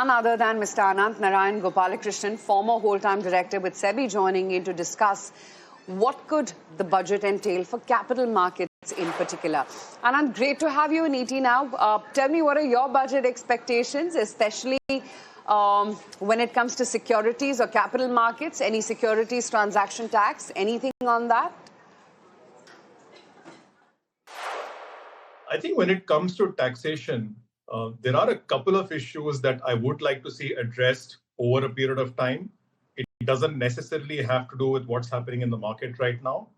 none other than Mr. Ananth Narayan Gopalakrishnan, former whole-time director with SEBI, joining in to discuss what could the budget entail for capital markets in particular. Anand, great to have you in ET now. Tell me, what are your budget expectations, especially when it comes to securities or capital markets? Any securities transaction tax? Anything on that? I think when it comes to taxation, there are a couple of issues that I would like to see addressed over a period of time. It doesn't necessarily have to do with what's happening in the market right now.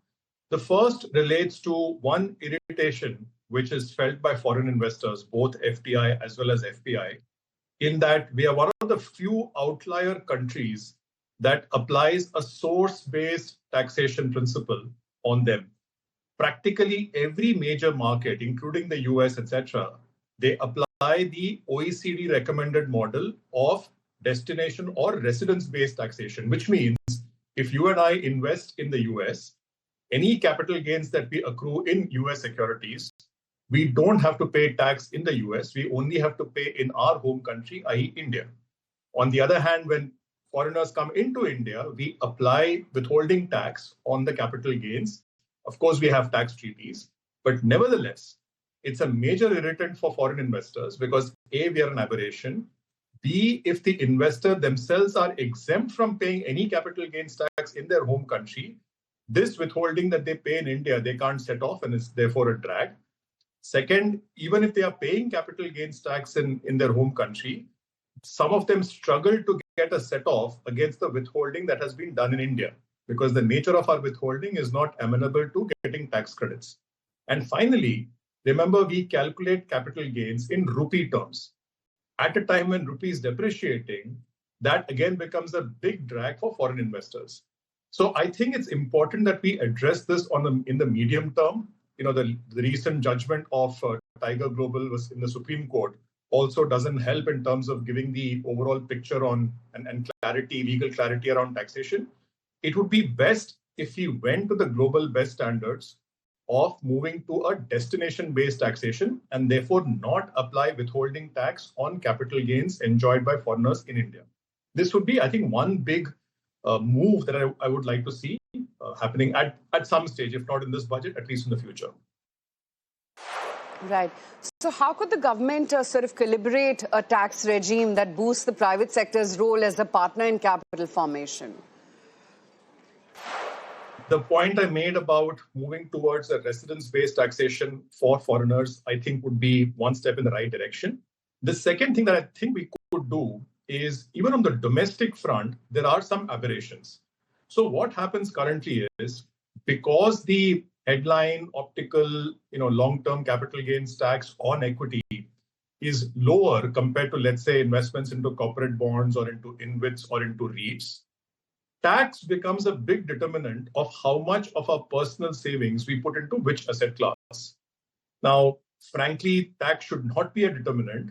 The first relates to one irritation which is felt by foreign investors, both FDI as well as FPI, in that we are one of the few outlier countries that applies a source-based taxation principle on them. Practically every major market, including the US, etc., they apply the OECD recommended model of destination or residence-based taxation, which means if you and I invest in the US, any capital gains that we accrue in US securities, we don't have to pay tax in the US. We only have to pay in our home country, i.e. India. On the other hand, when foreigners come into India, we apply withholding tax on the capital gains. Of course, we have tax treaties, but nevertheless, it's a major irritant for foreign investors because A, we are an aberration. B, if the investor themselves are exempt from paying any capital gains tax in their home country, this withholding that they pay in India, they can't set off and it's therefore a drag. Second, even if they are paying capital gains tax in their home country, some of them struggle to get a set off against the withholding that has been done in India, because the nature of our withholding is not amenable to getting tax credits. And finally, remember, we calculate capital gains in rupee terms. At a time when rupee is depreciating, that again becomes a big drag for foreign investors. So I think it's important that we address this in the medium term. You know, the recent judgment of Tiger Global was in the Supreme Court also doesn't help in terms of giving the overall picture on and clarity, legal clarity around taxation. It would be best if we went to the global best standards of moving to a destination-based taxation and therefore not apply withholding tax on capital gains enjoyed by foreigners in India. This would be, I think, one big move that I would like to see happening at some stage, if not in this budget, at least in the future. Right. So how could the government sort of calibrate a tax regime that boosts the private sector's role as a partner in capital formation? The point I made about moving towards a residence-based taxation for foreigners, I think would be one step in the right direction. The second thing that I think we could do is, even on the domestic front, there are some aberrations. So what happens currently is, because the headline optical, long-term capital gains tax on equity is lower compared to, let's say, investments into corporate bonds or into InvITs or into REITs, tax becomes a big determinant of how much of our personal savings we put into which asset class. Now, frankly, tax should not be a determinant.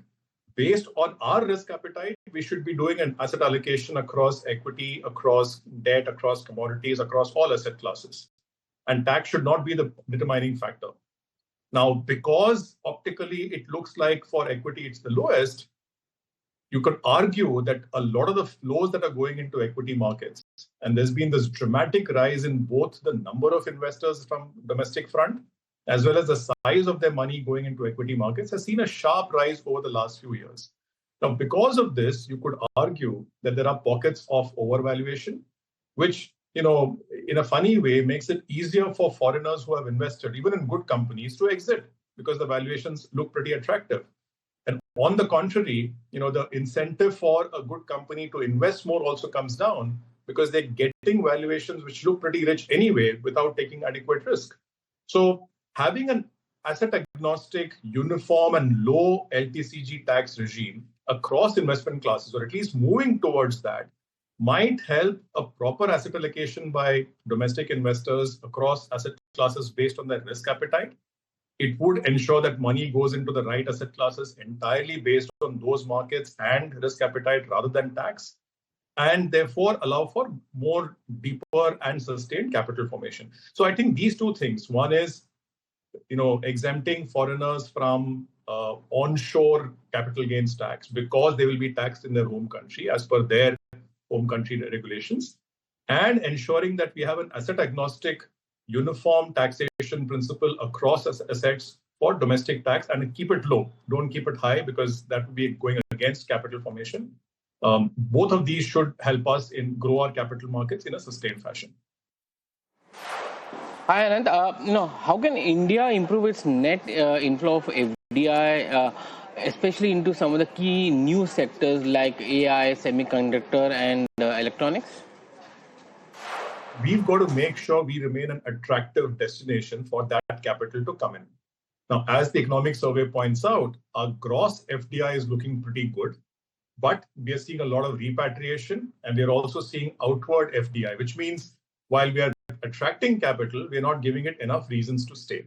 Based on our risk appetite, we should be doing an asset allocation across equity, across debt, across commodities, across all asset classes. And tax should not be the determining factor. Now, because optically it looks like for equity it's the lowest, you could argue that a lot of the flows that are going into equity markets, and there's been this dramatic rise in both the number of investors from domestic front, as well as the size of their money going into equity markets, has seen a sharp rise over the last few years. Now, because of this, you could argue that there are pockets of overvaluation, which, in a funny way, makes it easier for foreigners who have invested, even in good companies, to exit because the valuations look pretty attractive. And on the contrary, the incentive for a good company to invest more also comes down because they're getting valuations which look pretty rich anyway without taking adequate risk. So having an asset agnostic, uniform and low LTCG tax regime across investment classes, or at least moving towards that, might help a proper asset allocation by domestic investors across asset classes based on their risk appetite. It would ensure that money goes into the right asset classes entirely based on those markets and risk appetite rather than tax, and therefore allow for more deeper and sustained capital formation. So I think these two things, one is exempting foreigners from onshore capital gains tax because they will be taxed in their home country as per their home country regulations, and ensuring that we have an asset agnostic uniform taxation principle across assets for domestic tax and keep it low. Don't keep it high because that would be going against capital formation. Both of these should help us in grow our capital markets in a sustained fashion. Hi, Anand. How can India improve its net inflow of FDI, especially into some of the key new sectors like AI, semiconductor, and electronics? We've got to make sure we remain an attractive destination for that capital to come in. Now, as the economic survey points out, our gross FDI is looking pretty good, but we are seeing a lot of repatriation, and we are also seeing outward FDI, which means while we are attracting capital, we're not giving it enough reasons to stay.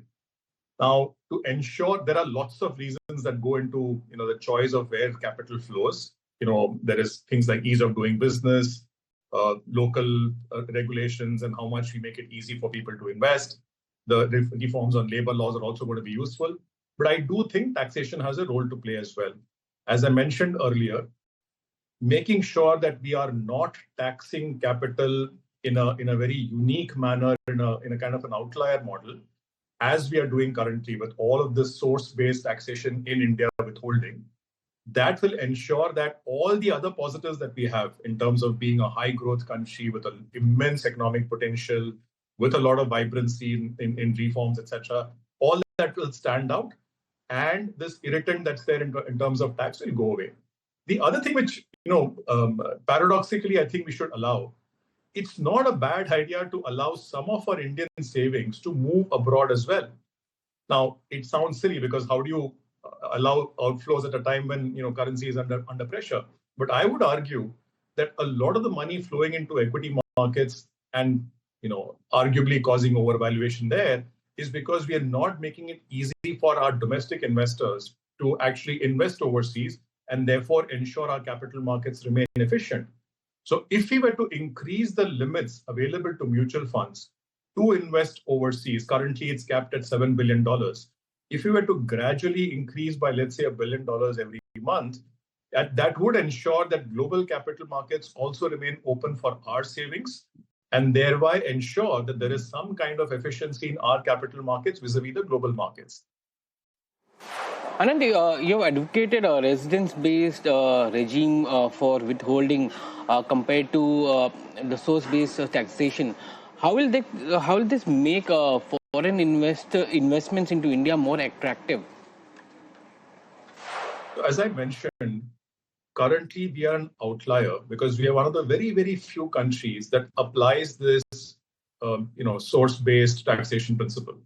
Now, to ensure there are lots of reasons that go into the choice of where capital flows. There is things like ease of doing business, local regulations, and how much we make it easy for people to invest. The reforms on labor laws are also going to be useful. But I do think taxation has a role to play as well. As I mentioned earlier, making sure that we are not taxing capital in a very unique manner, in a kind of an outlier model, as we are doing currently with all of this source-based taxation in India withholding, that will ensure that all the other positives that we have in terms of being a high-growth country with an immense economic potential, with a lot of vibrancy in reforms, etc., all that will stand out, and this irritant that's there in terms of tax will go away. The other thing which, paradoxically, I think we should allow, it's not a bad idea to allow some of our Indian savings to move abroad as well. Now, it sounds silly because how do you allow outflows at a time when currency is under pressure? But I would argue that a lot of the money flowing into equity markets and arguably causing overvaluation there is because we are not making it easy for our domestic investors to actually invest overseas and therefore ensure our capital markets remain efficient. So if we were to increase the limits available to mutual funds to invest overseas, currently it's capped at $7 billion. If we were to gradually increase by, let's say, $1 billion every month, that would ensure that global capital markets also remain open for our savings and thereby ensure that there is some kind of efficiency in our capital markets vis-a-vis the global markets. Anand, you have advocated a residence-based regime for withholding compared to the source-based taxation. How will this make foreign investments into India more attractive? As I mentioned, currently we are an outlier because we are one of the very, very few countries that applies this, source-based taxation principle.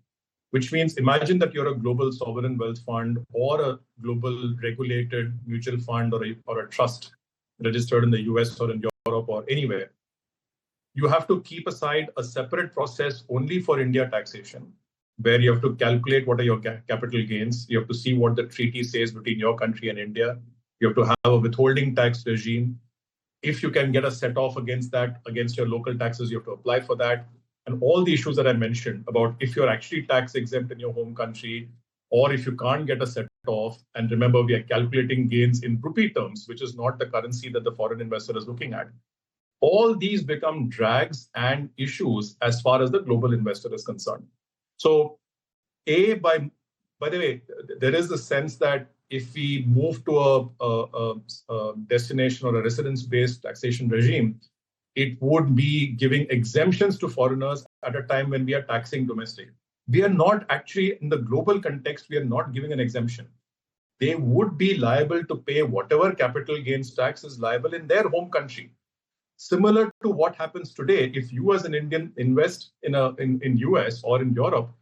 Which means imagine that you're a global sovereign wealth fund or a global regulated mutual fund or a trust registered in the US or in Europe or anywhere. You have to keep aside a separate process only for India taxation, where you have to calculate what are your capital gains. You have to see what the treaty says between your country and India. You have to have a withholding tax regime. If you can get a set off against your local taxes, you have to apply for that. And all the issues that I mentioned about if you're actually tax exempt in your home country, or if you can't get a set off, and remember, we are calculating gains in rupee terms, which is not the currency that the foreign investor is looking at. All these become drags and issues as far as the global investor is concerned. So, by the way, there is a sense that if we move to a destination or a residence-based taxation regime, it would be giving exemptions to foreigners at a time when we are taxing domestic. We are not actually, in the global context, we are not giving an exemption. They would be liable to pay whatever capital gains tax is liable in their home country. Similar to what happens today, if you as an Indian invest in US or in Europe,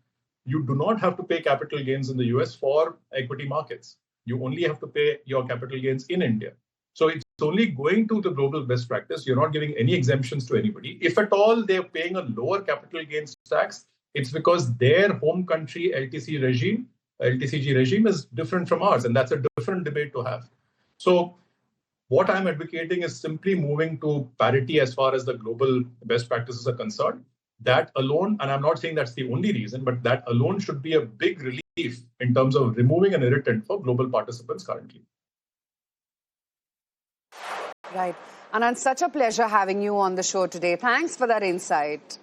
you do not have to pay capital gains in the US for equity markets. You only have to pay your capital gains in India. So it's only going to the global best practice. You're not giving any exemptions to anybody. If at all they're paying a lower capital gains tax, it's because their home country LTCG regime is different from ours. And that's a different debate to have. So what I'm advocating is simply moving to parity as far as the global best practices are concerned. that alone, and I'm not saying that's the only reason, but that alone should be a big relief in terms of removing an irritant for global participants currently. Right. Anand, such a pleasure having you on the show today. Thanks for that insight.